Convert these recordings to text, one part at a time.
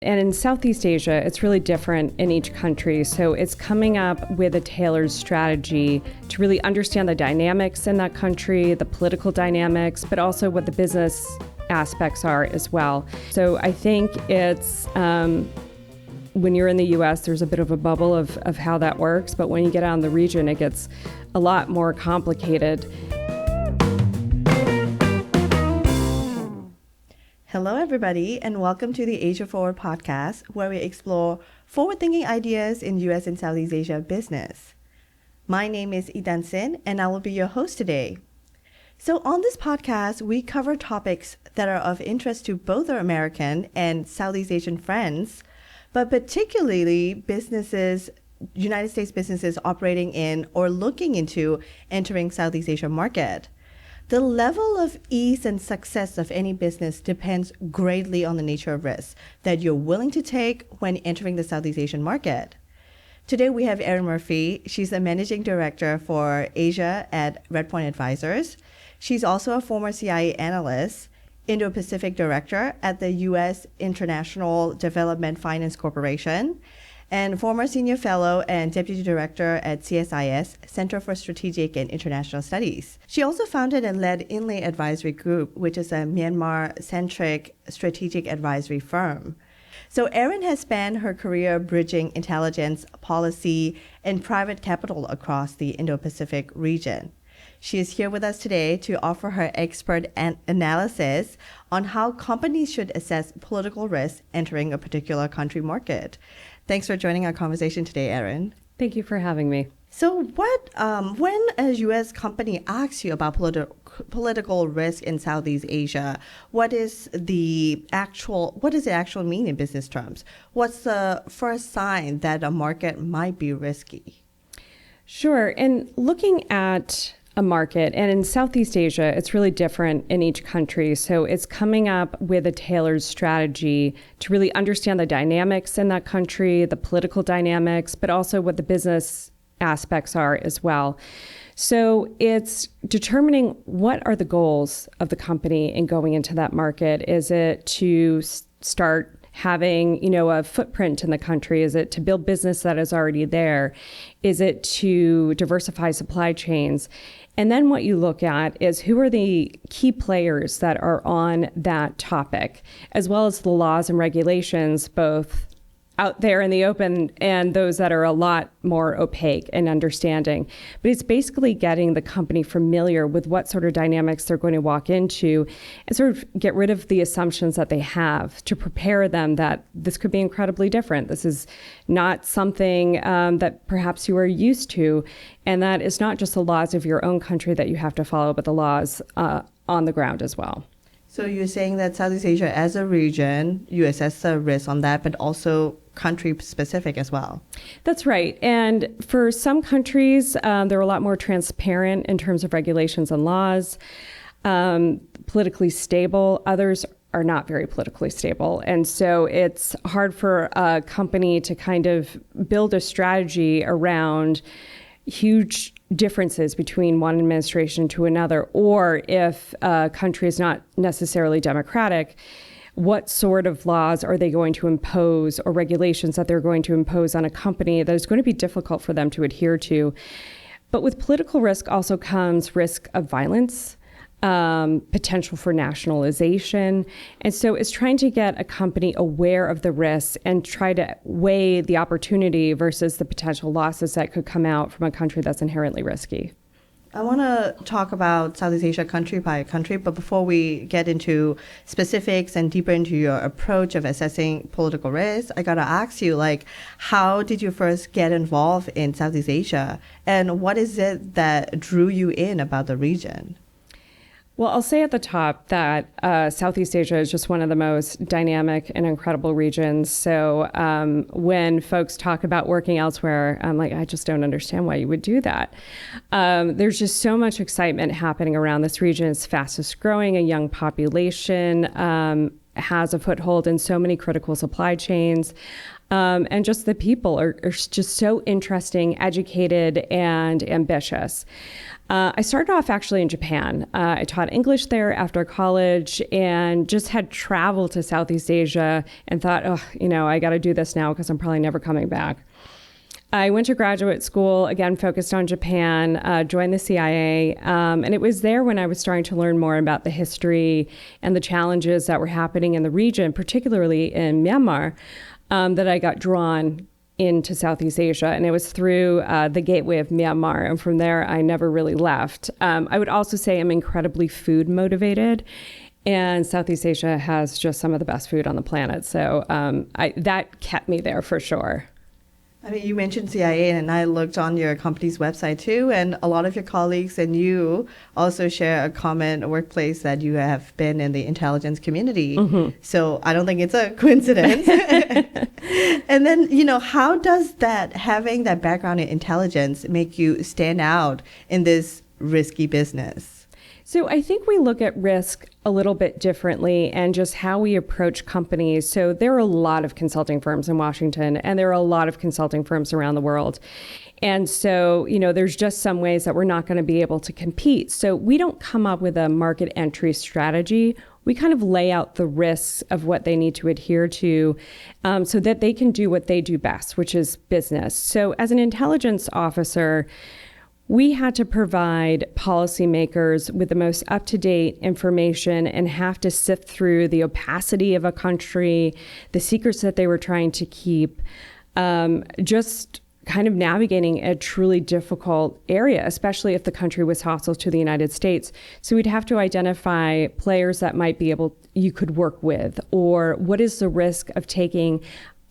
And in Southeast Asia, it's really different in each country. So it's coming up with a tailored strategy to really understand the dynamics in that country, the political dynamics, but also what the business aspects are as well. So I think it's, when you're in the U.S., there's a bit of a bubble of how that works. But when you get out in the region, it gets a lot more complicated. Hello, everybody, and welcome to the Asia Forward podcast, where we explore forward-thinking ideas in U.S. and Southeast Asia business. My name is Ei Thant Sin, and I will be your host today. So on this podcast, we cover topics that are of interest to both our American and Southeast Asian friends, but particularly businesses, United States businesses operating in or looking into entering Southeast Asia market. The level of ease and success of any business depends greatly on the nature of risk that you're willing to take when entering the Southeast Asian market. Today we have Erin Murphy. She's the Managing Director for Asia at Redpoint Advisors. She's also a former CIA analyst, Indo-Pacific Director at the U.S. International Development Finance Corporation, and former Senior Fellow and Deputy Director at CSIS, Center for Strategic and International Studies. She also founded and led Inlay Advisory Group, which is a Myanmar-centric strategic advisory firm. So Erin has spanned her career bridging intelligence, policy, and private capital across the Indo-Pacific region. She is here with us today to offer her expert analysis on how companies should assess political risk entering a particular country market. Thanks for joining our conversation today, Erin. Thank you for having me. So when a U.S. company asks you about political risk in Southeast Asia, what does it actually mean in business terms? What's the first sign that a market might be risky? Sure. And looking at a market, and in Southeast Asia, it's really different in each country. So it's coming up with a tailored strategy to really understand the dynamics in that country, the political dynamics, but also what the business aspects are as well. So it's determining what are the goals of the company in going into that market. Is it to start having, a footprint in the country? Is it to build business that is already there? Is it to diversify supply chains? And then what you look at is who are the key players that are on that topic, as well as the laws and regulations, both out there in the open and those that are a lot more opaque and understanding. But it's basically getting the company familiar with what sort of dynamics they're going to walk into and sort of get rid of the assumptions that they have to prepare them that this could be incredibly different. This is not something that perhaps you are used to, and that is not just the laws of your own country that you have to follow, but the laws on the ground as well. So you're saying that Southeast Asia as a region, you assess the risk on that, but also country specific as well. That's right. And for some countries, they're a lot more transparent in terms of regulations and laws, politically stable. Others are not very politically stable. And so it's hard for a company to kind of build a strategy around huge differences between one administration to another, or if a country is not necessarily democratic, what sort of laws are they going to impose or regulations that they're going to impose on a company that is going to be difficult for them to adhere to. But with political risk also comes risk of violence, potential for nationalization. And so it's trying to get a company aware of the risks and try to weigh the opportunity versus the potential losses that could come out from a country that's inherently risky. I want to talk about Southeast Asia country by country, but before we get into specifics and deeper into your approach of assessing political risk, I got to ask you, how did you first get involved in Southeast Asia? And what is it that drew you in about the region? Well, I'll say at the top that Southeast Asia is just one of the most dynamic and incredible regions. So when folks talk about working elsewhere, I'm like, I just don't understand why you would do that. There's just so much excitement happening around this region. It's fastest growing, a young population, has a foothold in so many critical supply chains. And just the people are just so interesting, educated, and ambitious. I started off actually in Japan. I taught English there after college and just had traveled to Southeast Asia and thought, I got to do this now because I'm probably never coming back. I went to graduate school, again, focused on Japan, joined the CIA, and it was there when I was starting to learn more about the history and the challenges that were happening in the region, particularly in Myanmar, that I got drawn into Southeast Asia. And it was through the gateway of Myanmar. And from there, I never really left. I would also say I'm incredibly food motivated. And Southeast Asia has just some of the best food on the planet. So that kept me there for sure. I mean, you mentioned CIA, and I looked on your company's website too, and a lot of your colleagues and you also share a common workplace that you have been in the intelligence community. Mm-hmm. So I don't think it's a coincidence. And then, how does having that background in intelligence make you stand out in this risky business? So I think we look at risk a little bit differently and just how we approach companies. So there are a lot of consulting firms in Washington, and there are a lot of consulting firms around the world. And so, there's just some ways that we're not going to be able to compete. So we don't come up with a market entry strategy. We kind of lay out the risks of what they need to adhere to so that they can do what they do best, which is business. So as an intelligence officer, we had to provide policymakers with the most up-to-date information and have to sift through the opacity of a country, the secrets that they were trying to keep, just kind of navigating a truly difficult area, especially if the country was hostile to the United States. So we'd have to identify players that might be you could work with, or what is the risk of taking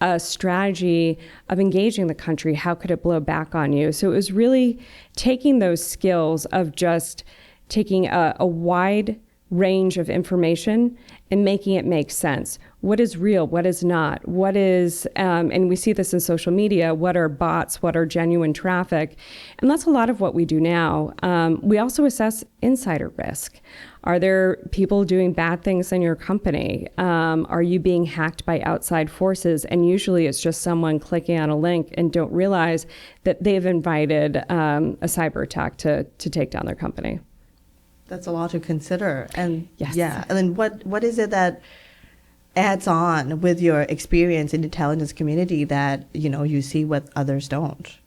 a strategy of engaging the country? How could it blow back on you? So it was really taking those skills of just taking a wide range of information and making it make sense. What is real? What is not? What is, and we see this in social media, what are bots? What are genuine traffic? And that's a lot of what we do now. We also assess insider risk. Are there people doing bad things in your company? Are you being hacked by outside forces? And usually it's just someone clicking on a link and don't realize that they've invited a cyber attack to take down their company. That's a lot to consider. And yes. Yeah. And then what is it that adds on with your experience in the intelligence community that, you see what others don't?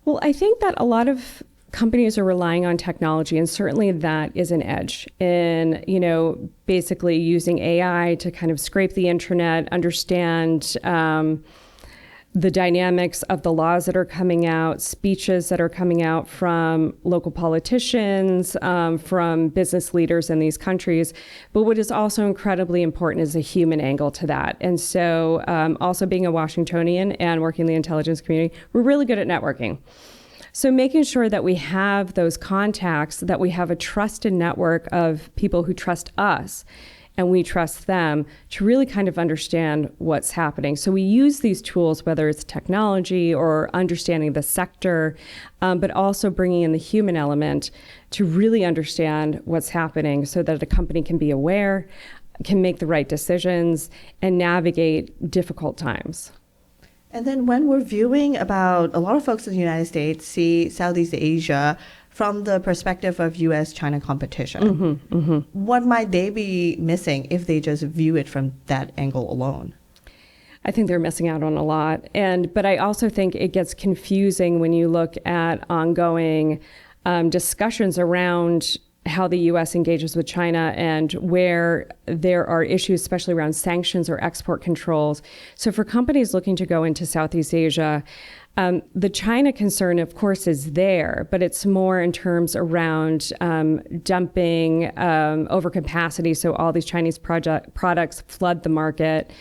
Well, I think that a lot of companies are relying on technology, and certainly that is an edge in, basically using AI to kind of scrape the internet, understand the dynamics of the laws that are coming out, speeches that are coming out from local politicians, from business leaders in these countries. But what is also incredibly important is a human angle to that. And so also being a Washingtonian and working in the intelligence community, we're really good at networking. So making sure that we have those contacts, that we have a trusted network of people who trust us and we trust them to really kind of understand what's happening. So we use these tools, whether it's technology or understanding the sector, but also bringing in the human element to really understand what's happening so that a company can be aware, can make the right decisions, and navigate difficult times. And then when we're viewing about, a lot of folks in the United States see Southeast Asia from the perspective of U.S. China competition. Mm-hmm, mm-hmm. What might they be missing if they just view it from that angle alone? I think they're missing out on a lot. But I also think it gets confusing when you look at ongoing discussions around how the U.S. engages with China and where there are issues, especially around sanctions or export controls. So for companies looking to go into Southeast Asia, the China concern, of course, is there, but it's more in terms around dumping, overcapacity, so all these Chinese products flood the market.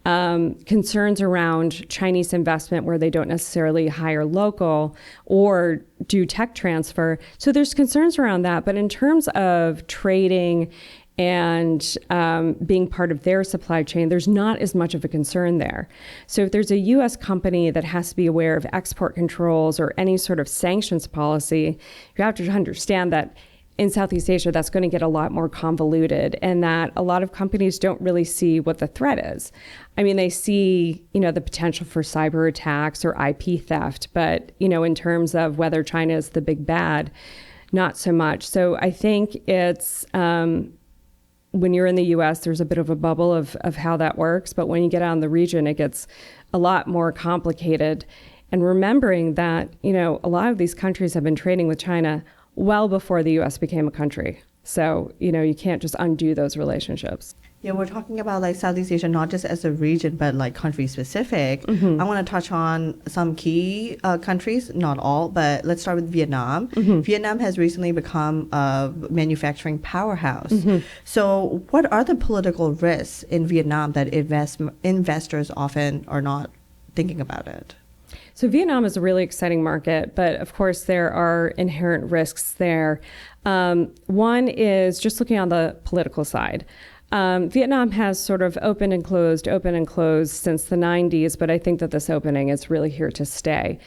Concerns around Chinese investment where they don't necessarily hire local or do tech transfer. So there's concerns around that. But in terms of trading and being part of their supply chain, there's not as much of a concern there. So if there's a U.S. company that has to be aware of export controls or any sort of sanctions policy, you have to understand that in Southeast Asia, that's going to get a lot more convoluted, and that a lot of companies don't really see what the threat is. I mean, they see, the potential for cyber attacks or IP theft, but, in terms of whether China is the big bad, not so much. So I think it's, when you're in the U.S., there's a bit of a bubble of how that works. But when you get out in the region, it gets a lot more complicated. And remembering that, a lot of these countries have been trading with China well before the U.S. became a country. So, you can't just undo those relationships. Yeah, we're talking about like Southeast Asia, not just as a region, but like country specific. Mm-hmm. I want to touch on some key countries, not all, but let's start with Vietnam. Mm-hmm. Vietnam has recently become a manufacturing powerhouse. Mm-hmm. So what are the political risks in Vietnam that investors often are not thinking about it? So Vietnam is a really exciting market, but of course there are inherent risks there. One is just looking on the political side. Vietnam has sort of opened and closed since the 90s, but I think that this opening is really here to stay.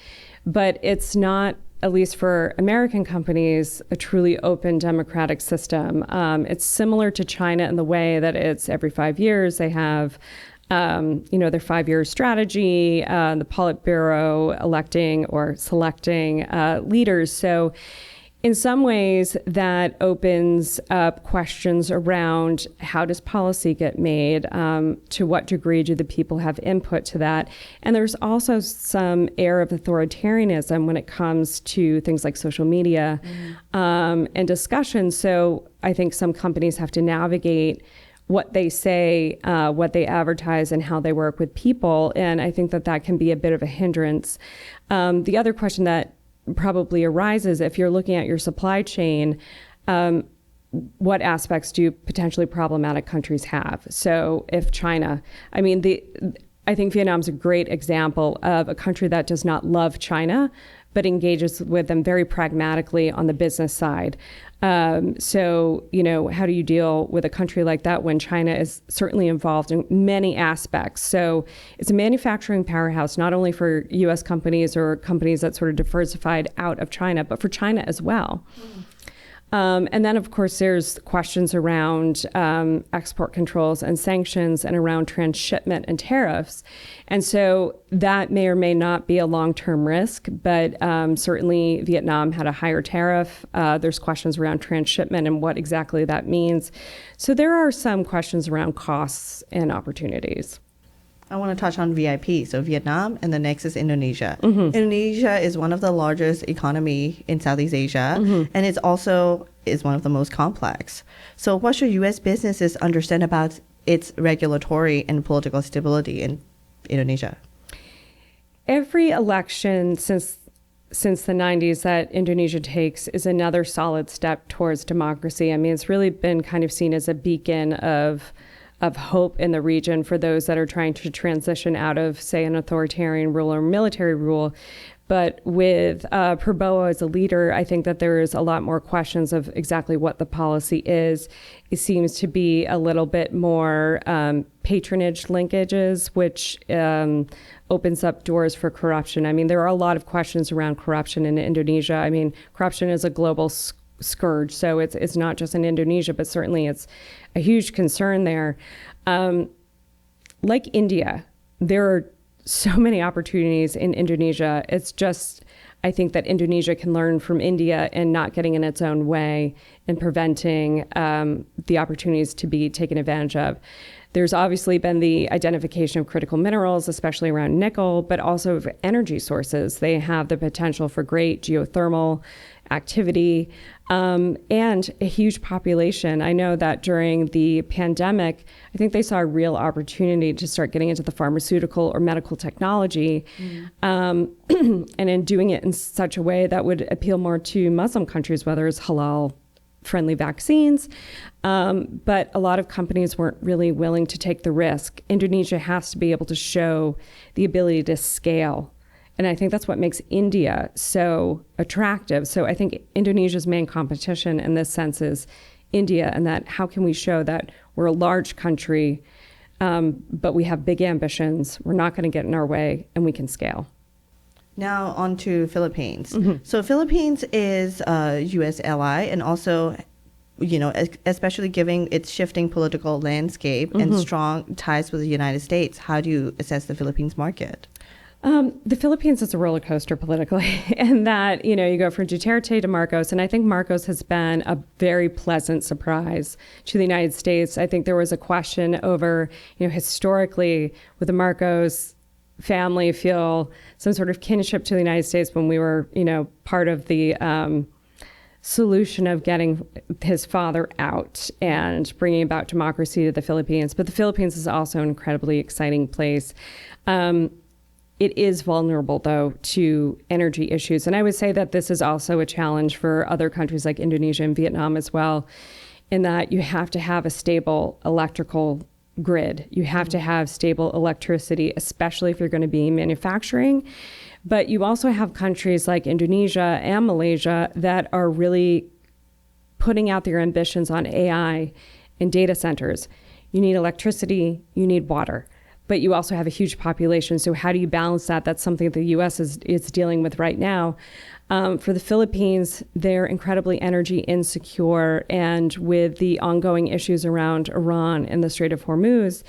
But it's not, at least for American companies, a truly open democratic system. It's similar to China in the way that it's every 5 years they have their 5-year strategy, the Politburo electing or selecting leaders. So in some ways that opens up questions around how does policy get made, to what degree do the people have input to that? And there's also some air of authoritarianism when it comes to things like social media and discussion. So I think some companies have to navigate what they say, what they advertise, and how they work with people. And I think that can be a bit of a hindrance. The other question that probably arises if you're looking at your supply chain, what aspects do potentially problematic countries have? So if China, I think Vietnam's a great example of a country that does not love China, but engages with them very pragmatically on the business side. So, how do you deal with a country like that when China is certainly involved in many aspects? So it's a manufacturing powerhouse, not only for U.S. companies or companies that sort of diversified out of China, but for China as well. And then, of course, there's questions around export controls and sanctions and around transshipment and tariffs. And so that may or may not be a long-term risk, but certainly Vietnam had a higher tariff. There's questions around transshipment and what exactly that means. So there are some questions around costs and opportunities. I want to touch on VIP, so Vietnam, and the next is Indonesia. Mm-hmm. Indonesia is one of the largest economy in Southeast Asia, and it's also is one of the most complex. So what should U.S. businesses understand about its regulatory and political stability in Indonesia? Every election since the 90s that Indonesia takes is another solid step towards democracy. I mean, it's really been kind of seen as a beacon of hope in the region for those that are trying to transition out of, say, an authoritarian rule or military rule. But with Prabowo as a leader, I think that there is a lot more questions of exactly what the policy is. It seems to be a little bit more patronage linkages, which opens up doors for corruption. I mean, there are a lot of questions around corruption in Indonesia. I mean, corruption is a global scourge, so it's not just in Indonesia, but certainly it's a huge concern there. Like India, there are so many opportunities in Indonesia. It's just, I think that Indonesia can learn from India and not getting in its own way and preventing the opportunities to be taken advantage of. There's obviously been the identification of critical minerals, especially around nickel, but also of energy sources. They have the potential for great geothermal activity and a huge population. I know that during the pandemic, I think they saw a real opportunity to start getting into the pharmaceutical or medical technology, and in doing it in such a way that would appeal more to Muslim countries, whether it's halal-friendly vaccines. But a lot of companies weren't really willing to take the risk. Indonesia has to be able to show the ability to scale. And I think that's what makes India so attractive. So I think Indonesia's main competition in this sense is India, and that how can we show that we're a large country, but we have big ambitions, we're not going to get in our way, and we can scale. Now on to Philippines. So Philippines is a U.S. ally, and also, especially given its shifting political landscape and strong ties with the United States. How do you assess the Philippines market? The Philippines is a roller coaster politically, and that, you go from Duterte to Marcos, and I think Marcos has been a very pleasant surprise to the United States. I think there was a question over, historically, would the Marcos family feel some sort of kinship to the United States when we were, part of the solution of getting his father out and bringing about democracy to the Philippines. But the Philippines is also an incredibly exciting place. It is vulnerable, though, to energy issues. And I would say that this is also a challenge for other countries like Indonesia and Vietnam as well, in that you have to have a stable electrical grid. You have to have stable electricity, especially if you're going to be manufacturing. But you also have countries like Indonesia and Malaysia that are really putting out their ambitions on AI and data centers. You need electricity, you need water. But you also have a huge population. So how do you balance that? That's something the U.S. is dealing with right now. For the Philippines, they're incredibly energy insecure. And with the ongoing issues around Iran and the Strait of Hormuz,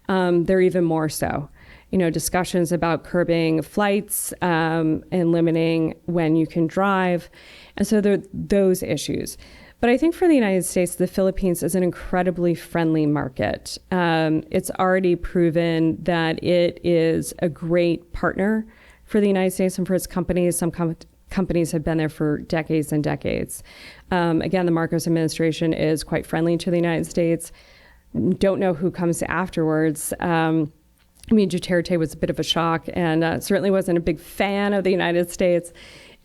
they're even more so. Discussions about curbing flights and limiting when you can drive. And so there are those issues. But I think for the United States, the Philippines is an incredibly friendly market. It's already proven that it is a great partner for the United States and for its companies. Some companies have been there for decades and decades. Again, the Marcos administration is quite friendly to the United States. Don't know who comes afterwards. Duterte was a bit of a shock and certainly wasn't a big fan of the United States.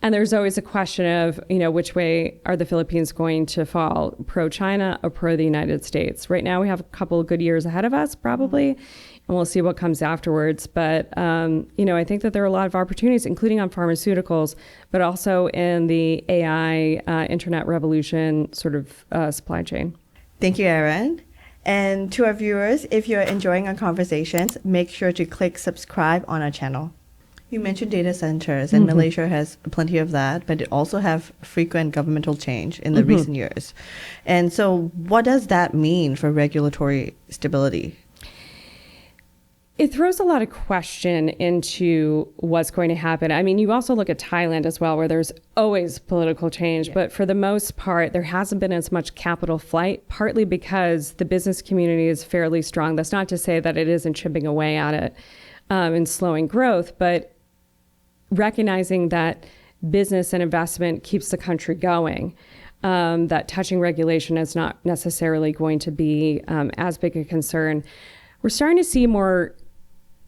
And there's always a question of, which way are the Philippines going to fall, pro-China or pro-the United States? Right now, we have a couple of good years ahead of us, probably, and we'll see what comes afterwards. But, I think that there are a lot of opportunities, including on pharmaceuticals, but also in the AI internet revolution sort of supply chain. Thank you, Erin. And to our viewers, if you're enjoying our conversations, make sure to click subscribe on our channel. You mentioned data centers, and Malaysia has plenty of that, but it also have frequent governmental change in the recent years. And so what does that mean for regulatory stability? It throws a lot of question into what's going to happen. You also look at Thailand as well, where there's always political change, but for the most part, there hasn't been as much capital flight, partly because the business community is fairly strong. That's not to say that it isn't chipping away at it and slowing growth, but recognizing that business and investment keeps the country going, that touching regulation is not necessarily going to be as big a concern. We're starting to see more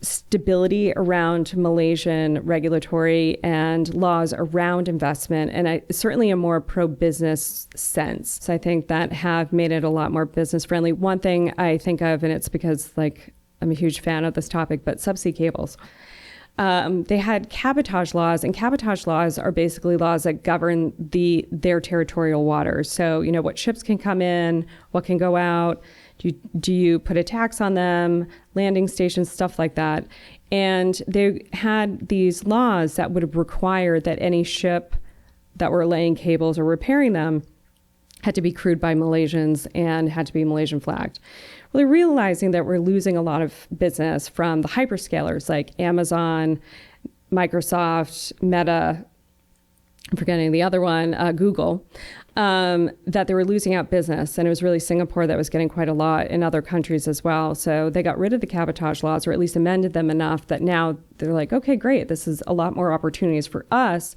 stability around Malaysian regulatory and laws around investment, and certainly a more pro-business sense. So I think that have made it a lot more business friendly. One thing I think of, and it's because I'm a huge fan of this topic, but subsea cables. They had cabotage laws, and cabotage laws are basically laws that govern their territorial waters. So, what ships can come in, what can go out, do you put a tax on them, landing stations, stuff like that. And they had these laws that would require that any ship that were laying cables or repairing them had to be crewed by Malaysians and had to be Malaysian flagged. Really realizing that we're losing a lot of business from the hyperscalers like Amazon, Microsoft, Meta, I'm forgetting the other one, Google, that they were losing out business. And it was really Singapore that was getting quite a lot in other countries as well. So they got rid of the cabotage laws, or at least amended them enough that now they're like, okay, great. This is a lot more opportunities for us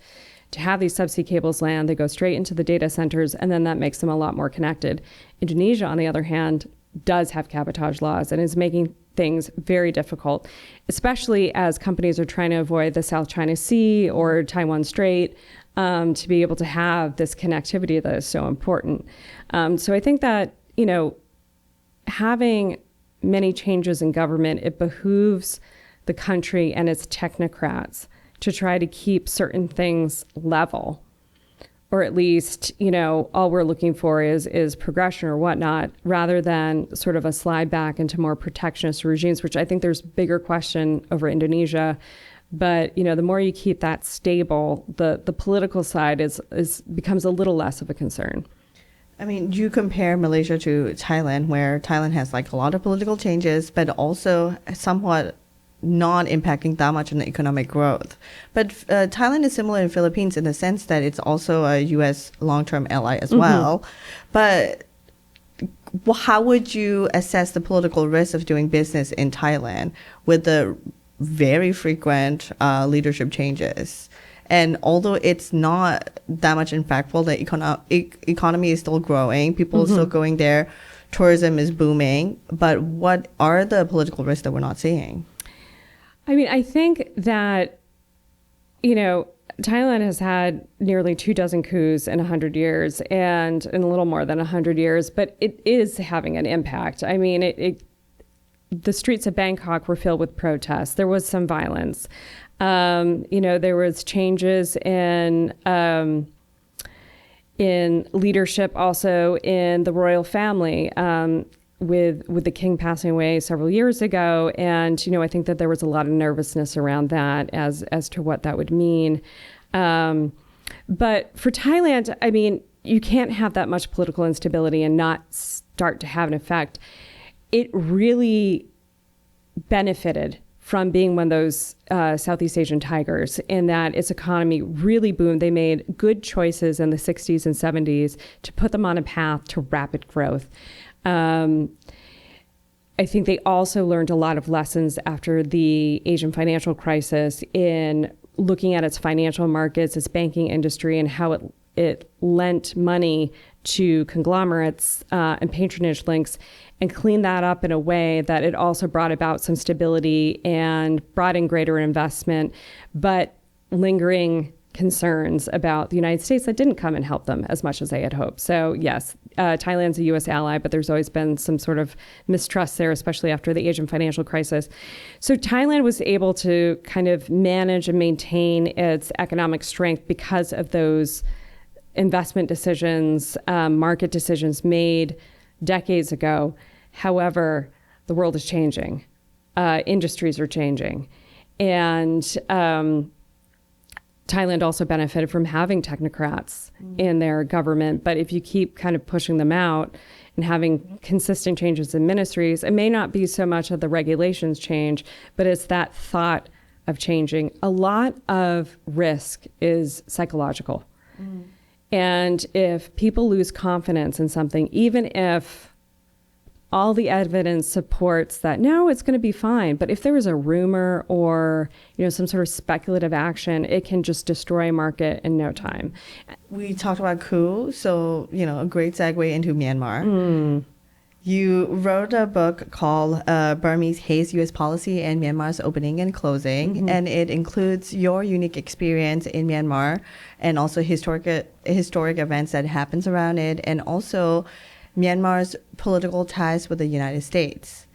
to have these subsea cables land. They go straight into the data centers, and then that makes them a lot more connected. Indonesia, on the other hand, does have cabotage laws and is making things very difficult, especially as companies are trying to avoid the South China Sea or Taiwan Strait, to be able to have this connectivity that is so important. So I think that, having many changes in government, it behooves the country and its technocrats to try to keep certain things level, or at least, all we're looking for is progression or whatnot, rather than sort of a slide back into more protectionist regimes, which I think there's bigger question over Indonesia, But, the more you keep that stable, the political side becomes a little less of a concern. I mean, you compare Malaysia to Thailand, where Thailand has like a lot of political changes, but also somewhat not impacting that much on the economic growth. But Thailand is similar to Philippines in the sense that it's also a U.S. long-term ally as well. But how would you assess the political risk of doing business in Thailand with the very frequent leadership changes? And although it's not that much impactful, the economy is still growing. People are still going there. Tourism is booming. But what are the political risks that we're not seeing? I mean, I think that, Thailand has had nearly 24 coups in 100 years and in a little more than 100 years, but it is having an impact. I mean, the streets of Bangkok were filled with protests. There was some violence. There was changes in leadership also in the royal family, with the king passing away several years ago. And, I think that there was a lot of nervousness around that as to what that would mean. But for Thailand, I mean, you can't have that much political instability and not start to have an effect. It really benefited from being one of those Southeast Asian tigers in that its economy really boomed. They made good choices in the 60s and 70s to put them on a path to rapid growth. I think they also learned a lot of lessons after the Asian financial crisis in looking at its financial markets, its banking industry, and how it lent money to conglomerates and patronage links, and cleaned that up in a way that it also brought about some stability and brought in greater investment, but lingering concerns about the United States that didn't come and help them as much as they had hoped. So yes, Thailand's a U.S. ally, but there's always been some sort of mistrust there, especially after the Asian financial crisis. So Thailand was able to kind of manage and maintain its economic strength because of those investment decisions, market decisions made decades ago. However, the world is changing. Industries are changing. And Thailand also benefited from having technocrats in their government. But if you keep kind of pushing them out and having consistent changes in ministries, it may not be so much that the regulations change, but it's that thought of changing. A lot of risk is psychological. And if people lose confidence in something, even if all the evidence supports that, no, it's going to be fine. But if there is a rumor or, some sort of speculative action, it can just destroy a market in no time. We talked about coup, so, a great segue into Myanmar. You wrote a book called Burmese Haze, U.S. Policy and Myanmar's Opening and Closing, and it includes your unique experience in Myanmar and also historic events that happens around it, and also Myanmar's political ties with the United States.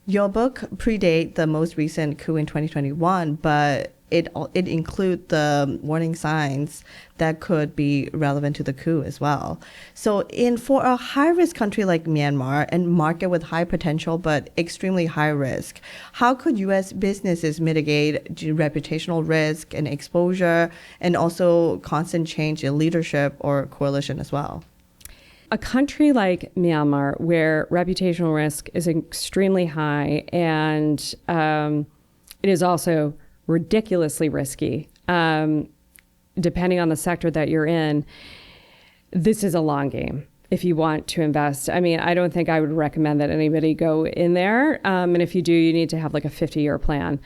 Your book predates the most recent coup in 2021, but it includes the warning signs that could be relevant to the coup as well. So for a high-risk country like Myanmar and market with high potential but extremely high risk, how could U.S. businesses mitigate reputational risk and exposure and also constant change in leadership or coalition as well? A country like Myanmar, where reputational risk is extremely high and it is also ridiculously risky, depending on the sector that you're in, this is a long game if you want to invest. I mean, I don't think I would recommend that anybody go in there. And if you do, you need to have like a 50-year plan.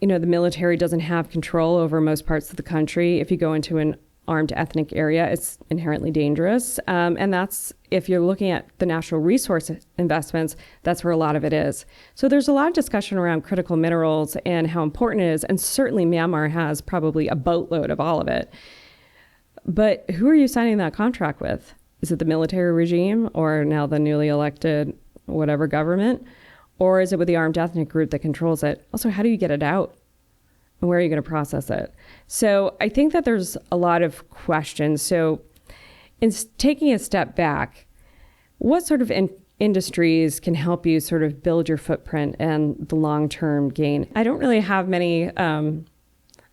The military doesn't have control over most parts of the country. If you go into an armed ethnic area, it's inherently dangerous. And that's, if you're looking at the natural resource investments, that's where a lot of it is. So there's a lot of discussion around critical minerals and how important it is. And certainly Myanmar has probably a boatload of all of it. But who are you signing that contract with? Is it the military regime or now the newly elected whatever government? Or is it with the armed ethnic group that controls it? Also, how do you get it out? And where are you going to process it? So I think that there's a lot of questions. So in taking a step back, what sort of industries can help you sort of build your footprint and the long-term gain? I don't really have many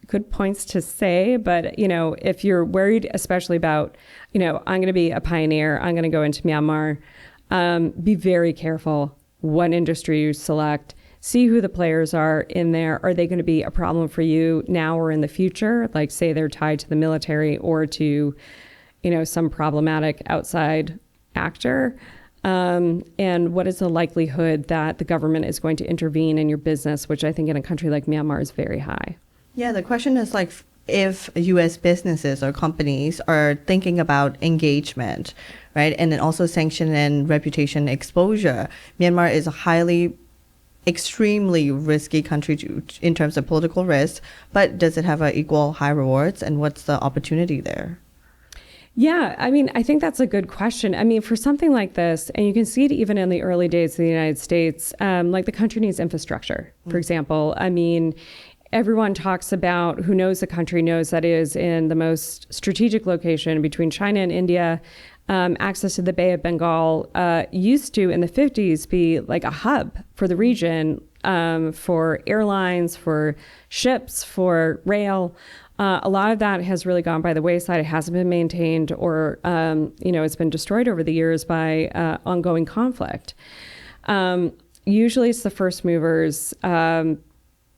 good points to say, but, if you're worried, especially about, I'm going to be a pioneer, I'm going to go into Myanmar, be very careful what industry you select. See who the players are in there. Are they going to be a problem for you now or in the future? Like, say they're tied to the military or to, some problematic outside actor. And what is the likelihood that the government is going to intervene in your business, which I think in a country like Myanmar is very high. Yeah, the question is like if U.S. businesses or companies are thinking about engagement, right? And then also sanction and reputation exposure. Myanmar is a extremely risky country in terms of political risk, but does it have equal high rewards, and what's the opportunity there? Yeah, I think that's a good question. For something like this, and you can see it even in the early days of the United States, like the country needs infrastructure, for example. Everyone talks about, who knows the country knows that it is in the most strategic location between China and India. Access to the Bay of Bengal used to, in the 50s, be like a hub for the region, for airlines, for ships, for rail. A lot of that has really gone by the wayside. It hasn't been maintained, or it's been destroyed over the years by ongoing conflict. Usually it's the first movers,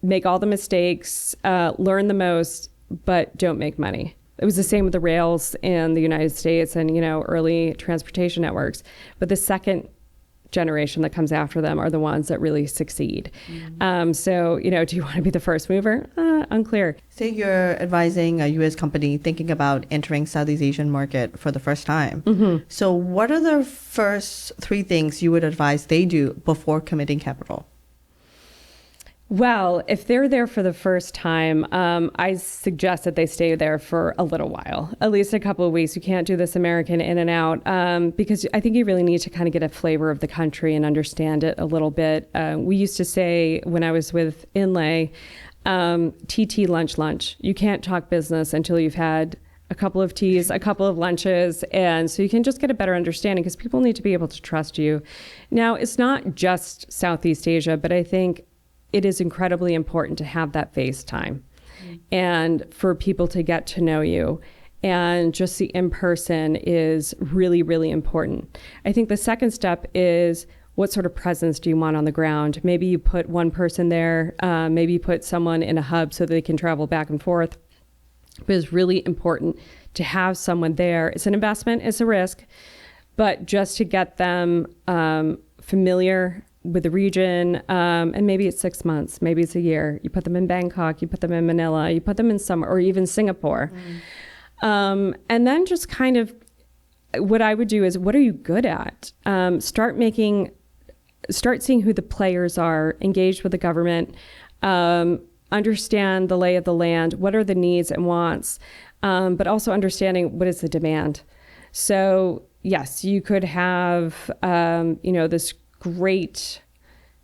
make all the mistakes, learn the most, but don't make money. It was the same with the rails in the United States and, early transportation networks. But the second generation that comes after them are the ones that really succeed. So, do you want to be the first mover? Unclear. Say you're advising a U.S. company thinking about entering Southeast Asian market for the first time. Mm-hmm. So what are the first 3 things you would advise they do before committing capital? Well, if they're there for the first time, I suggest that they stay there for a little while, at least a couple of weeks. You can't do this American in and out, because I think you really need to kind of get a flavor of the country and understand it a little bit. We used to say when I was with Inlay, TT lunch. You can't talk business until you've had a couple of teas, a couple of lunches, and so you can just get a better understanding, because people need to be able to trust you. Now, it's not just Southeast Asia, but I think it is incredibly important to have that face time and for people to get to know you. And just the in-person is really, really important. I think the second step is, what sort of presence do you want on the ground? Maybe you put one person there, maybe you put someone in a hub so that they can travel back and forth. But it's really important to have someone there. It's an investment, it's a risk, but just to get them familiar with the region, and maybe it's 6 months, maybe it's a year. You put them in Bangkok, you put them in Manila, you put them in somewhere, or even Singapore. And then just kind of, what I would do is, what are you good at? Start seeing who the players are, engage with the government, understand the lay of the land, what are the needs and wants, but also understanding what is the demand. So yes, you could have, this great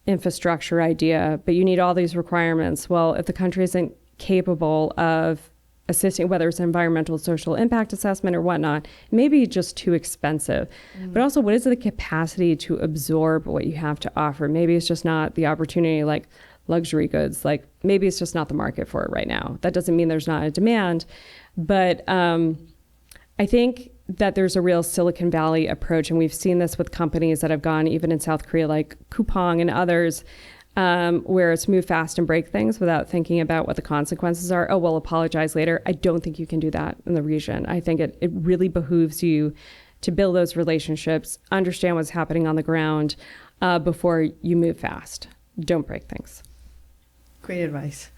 infrastructure idea, but you need all these requirements. Well, if the country isn't capable of assisting, whether it's environmental, social impact assessment or whatnot, maybe just too expensive. But also, what is the capacity to absorb what you have to offer? Maybe it's just not the opportunity, like luxury goods. Like maybe it's just not the market for it right now. That doesn't mean there's not a demand. But I think that there's a real Silicon Valley approach, and we've seen this with companies that have gone even in South Korea, like Coupang and others, where it's move fast and break things without thinking about what the consequences are. Oh, well, apologize later. I don't think you can do that in the region. I think it really behooves you to build those relationships, understand what's happening on the ground before you move fast. Don't break things. Great advice.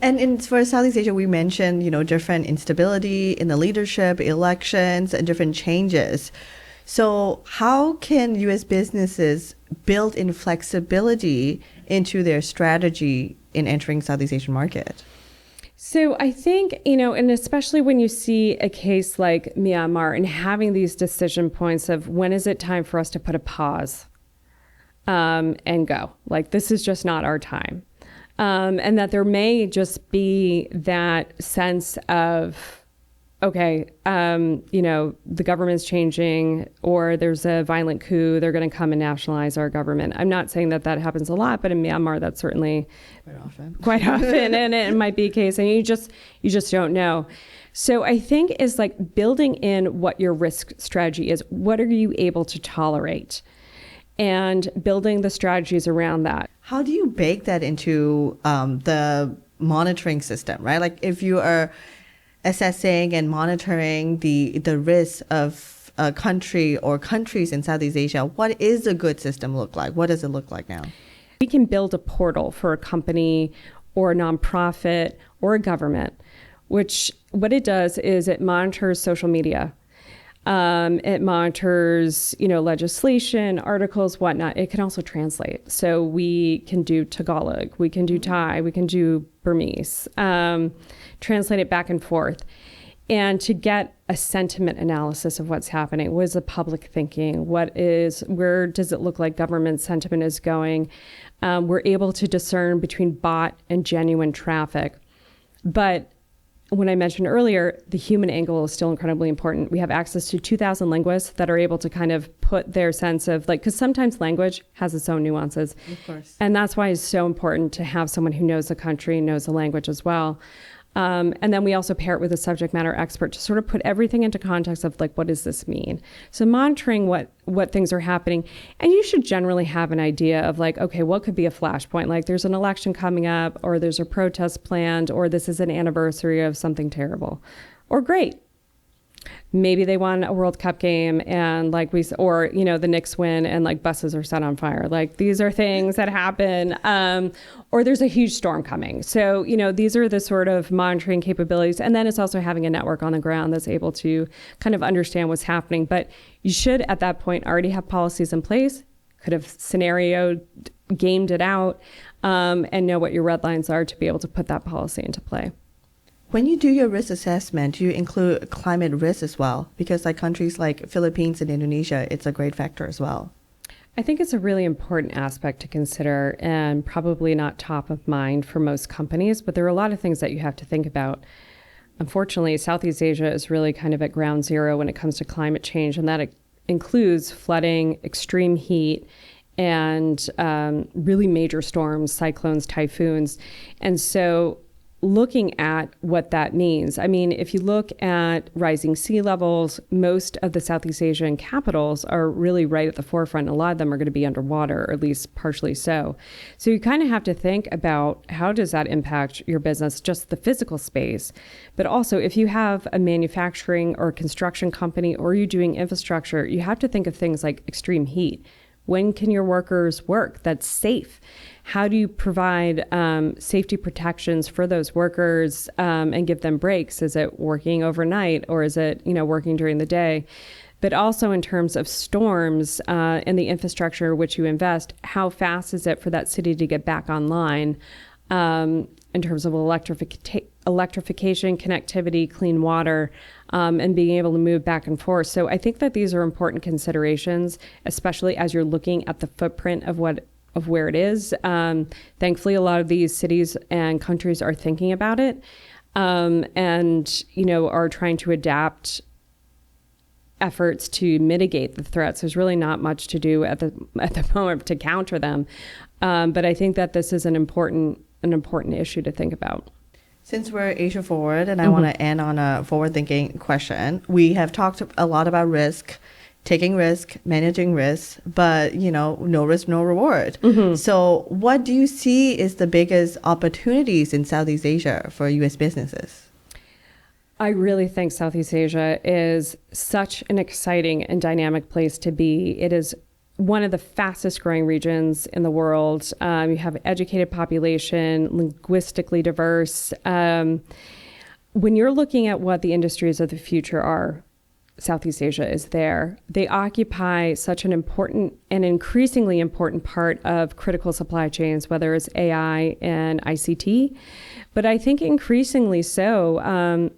And for Southeast Asia, we mentioned, different instability in the leadership, elections, and different changes. So how can U.S. businesses build in flexibility into their strategy in entering Southeast Asian market? So I think, and especially when you see a case like Myanmar and having these decision points of, when is it time for us to put a pause and go? Like, this is just not our time. And that there may just be that sense of okay, the government's changing or there's a violent coup, they're going to come and nationalize our government. I'm not saying that that happens a lot, but in Myanmar, that's certainly quite often, and it might be a case, and you just don't know. So I think is like building in what your risk strategy is. What are you able to tolerate? And building the strategies around that. How do you bake that into the monitoring system, right? Like if you are assessing and monitoring the risks of a country or countries in Southeast Asia, what is a good system look like? What does it look like now? We can build a portal for a company or a nonprofit or a government, which what it does is it monitors social media. It monitors, legislation, articles, whatnot. It can also translate. So we can do Tagalog, we can do Thai, we can do Burmese, translate it back and forth. And to get a sentiment analysis of what's happening, what is the public thinking? Where does it look like government sentiment is going? We're able to discern between bot and genuine traffic. But when I mentioned earlier, the human angle is still incredibly important. We have access to 2,000 linguists that are able to kind of put their sense of because sometimes language has its own nuances. Of course. And that's why it's so important to have someone who knows the country, knows the language as well. And then we also pair it with a subject matter expert to sort of put everything into context of what does this mean? So monitoring what things are happening. And you should generally have an idea of okay, what could be a flashpoint? Like there's an election coming up, or there's a protest planned, or this is an anniversary of something terrible or great. Maybe they won a World Cup game and the Knicks win and buses are set on fire. These are things that happen. Or there's a huge storm coming. So, these are the sort of monitoring capabilities. And then it's also having a network on the ground that's able to kind of understand what's happening. But you should, at that point, already have policies in place, could have scenario gamed it out, and know what your red lines are to be able to put that policy into play. When you do your risk assessment, do you include climate risk as well? Because countries like Philippines and Indonesia, it's a great factor as well. I think it's a really important aspect to consider and probably not top of mind for most companies, but there are a lot of things that you have to think about. Unfortunately, Southeast Asia is really kind of at ground zero when it comes to climate change, and that includes flooding, extreme heat, and really major storms, cyclones, typhoons. And so looking at what that means. I mean, if you look at rising sea levels, most of the Southeast Asian capitals are really right at the forefront. A lot of them are going to be underwater, or at least partially so. So you kind of have to think about how does that impact your business, just the physical space. But also, if you have a manufacturing or construction company or you're doing infrastructure, you have to think of things like extreme heat. When can your workers work that's safe? How do you provide safety protections for those workers and give them breaks? Is it working overnight, or is it working during the day? But also in terms of storms and the infrastructure which you invest, how fast is it for that city to get back online in terms of electrification, connectivity, clean water, and being able to move back and forth. So I think that these are important considerations, especially as you're looking at the footprint of where it is. Thankfully, a lot of these cities and countries are thinking about it and are trying to adapt efforts to mitigate the threats. There's really not much to do at the moment to counter them. But I think that this is an important issue to think about. Since we're Asia Forward, and I want to end on a forward-thinking question, we have talked a lot about risk, taking risk, managing risk, but no risk, no reward. So what do you see is the biggest opportunities in Southeast Asia for U.S. businesses? I really think Southeast Asia is such an exciting and dynamic place to be. It is one of the fastest growing regions in the world. You have an educated population, linguistically diverse. When you're looking at what the industries of the future are, Southeast Asia is there. They occupy such an important and increasingly important part of critical supply chains, whether it's AI and ICT. But I think increasingly so,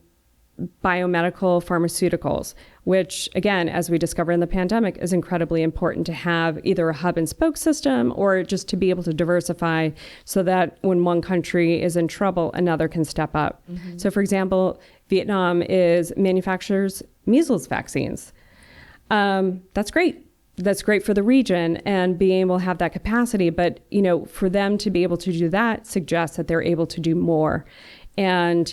biomedical pharmaceuticals, which, again, as we discovered in the pandemic, is incredibly important to have either a hub and spoke system or just to be able to diversify so that when one country is in trouble, another can step up. So, for example, Vietnam manufactures measles vaccines. That's great. That's great for the region and being able to have that capacity. But, for them to be able to do that suggests that they're able to do more. And,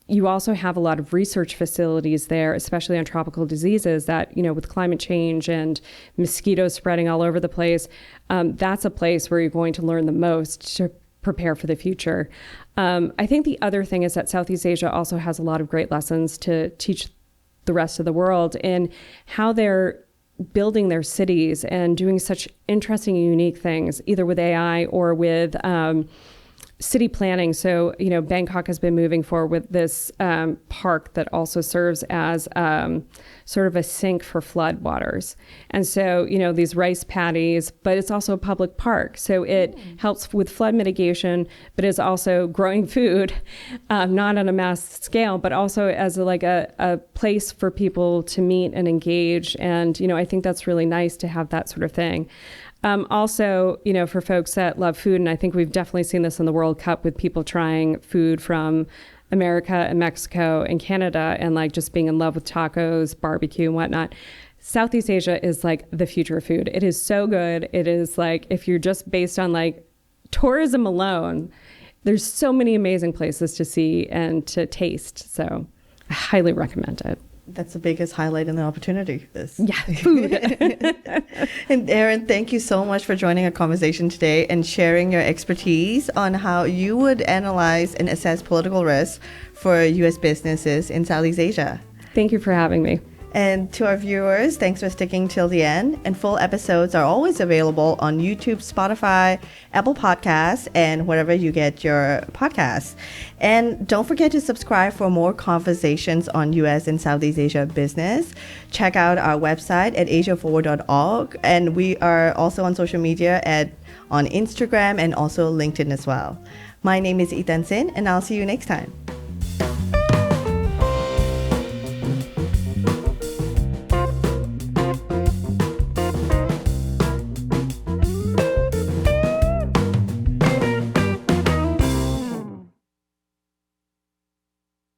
you also have a lot of research facilities there, especially on tropical diseases that, with climate change and mosquitoes spreading all over the place, that's a place where you're going to learn the most to prepare for the future. I think the other thing is that Southeast Asia also has a lot of great lessons to teach the rest of the world in how they're building their cities and doing such interesting and unique things, either with AI or with city planning. So, Bangkok has been moving forward with this park that also serves as sort of a sink for flood waters. And so, these rice paddies, but it's also a public park. So it helps with flood mitigation, but is also growing food, not on a mass scale, but also as a place for people to meet and engage. And, I think that's really nice to have that sort of thing. Also, for folks that love food, and I think we've definitely seen this in the World Cup with people trying food from America and Mexico and Canada and just being in love with tacos, barbecue and whatnot. Southeast Asia is the future of food. It is so good. It is if you're just based on tourism alone, there's so many amazing places to see and to taste. So I highly recommend it. That's the biggest highlight in the opportunity. Yeah, food. And Erin, thank you so much for joining our conversation today and sharing your expertise on how you would analyze and assess political risk for U.S. businesses in Southeast Asia. Thank you for having me. And to our viewers, thanks for sticking till the end. And full episodes are always available on YouTube, Spotify, Apple Podcasts, and wherever you get your podcasts. And don't forget to subscribe for more conversations on U.S. and Southeast Asia business. Check out our website at asiaforward.org. And we are also on social media on Instagram and also LinkedIn as well. My name is Ei Thant Sin, and I'll see you next time.